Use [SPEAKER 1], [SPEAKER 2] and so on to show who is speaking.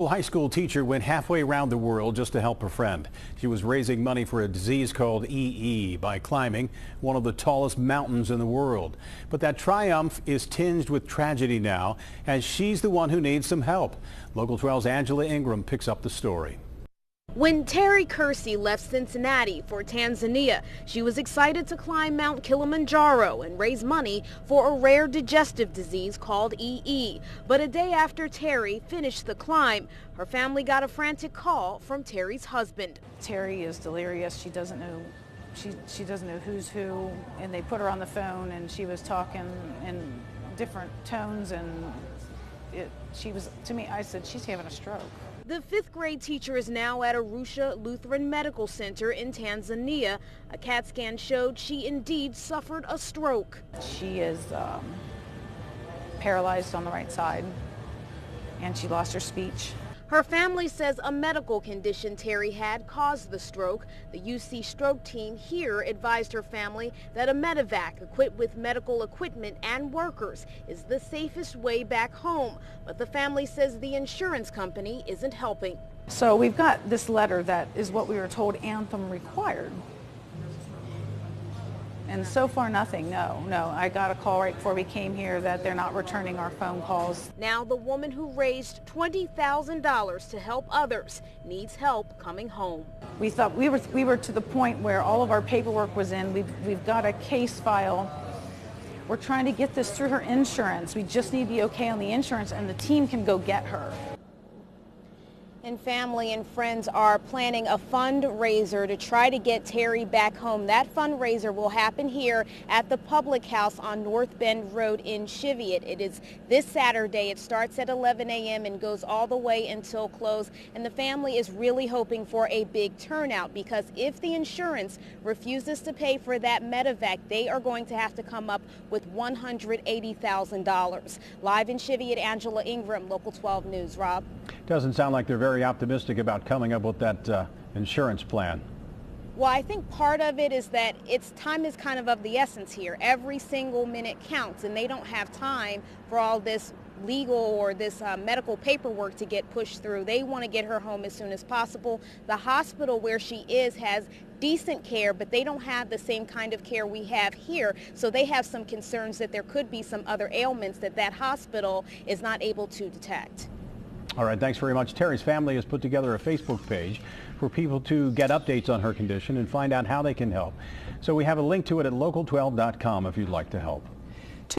[SPEAKER 1] A high school teacher went halfway around the world just to help a friend. She was raising money for a disease called EE by climbing one of the tallest mountains in the world. But that triumph is tinged with tragedy now, as she's the one who needs some help. Local 12's Angela Ingram picks up the story.
[SPEAKER 2] When Terri Kersey left Cincinnati for Tanzania, she was excited to climb Mount Kilimanjaro and raise money for a rare digestive disease called EE. But a day after Terri finished the climb, her family got a frantic call from Terri's husband.
[SPEAKER 3] Terri is delirious. She doesn't know. She doesn't know who's who, and they put her on the phone, and she was talking in different tones, and she was, to me, I said, she's having a stroke.
[SPEAKER 2] The fifth grade teacher is now at Arusha Lutheran Medical Center in Tanzania. A CAT scan showed she indeed suffered a stroke.
[SPEAKER 3] She is paralyzed on the right side, and she lost her speech.
[SPEAKER 2] Her family says a medical condition Terri had caused the stroke. The UC stroke team here advised her family that a Medi-Vac equipped with medical equipment and workers is the safest way back home. But the family says the insurance company isn't helping.
[SPEAKER 3] So we've got this letter that is what we were told Anthem required. And so far nothing, no. I got a call right before we came here that they're not returning our phone calls.
[SPEAKER 2] Now the woman who raised $20,000 to help others needs help coming home.
[SPEAKER 3] We thought we were to the point where all of our paperwork was in. We've got a case file. We're trying to get this through her insurance. We just need the okay on the insurance, and the team can go get her.
[SPEAKER 2] And family and friends are planning a fundraiser to try to get Terri back home. That fundraiser will happen here at the Public House on North Bend Road in Cheviot. It is this Saturday. It starts at 11 a.m. and goes all the way until close. And the family is really hoping for a big turnout, because if the insurance refuses to pay for that Medi-Vac, they are going to have to come up with $180,000. Live in Cheviot, Angela Ingram, Local 12 News. Rob?
[SPEAKER 1] Doesn't sound like they're very optimistic about coming up with that insurance plan.
[SPEAKER 2] Well, I think part of it is that time is kind of the essence here. Every single minute counts, and they don't have time for all this legal or this medical paperwork to get pushed through. They want to get her home as soon as possible. The hospital where she is has decent care, but they don't have the same kind of care we have here. So they have some concerns that there could be some other ailments that hospital is not able to detect.
[SPEAKER 1] All right, thanks very much. Terri's family has put together a Facebook page for people to get updates on her condition and find out how they can help. So we have a link to it at local12.com if you'd like to help.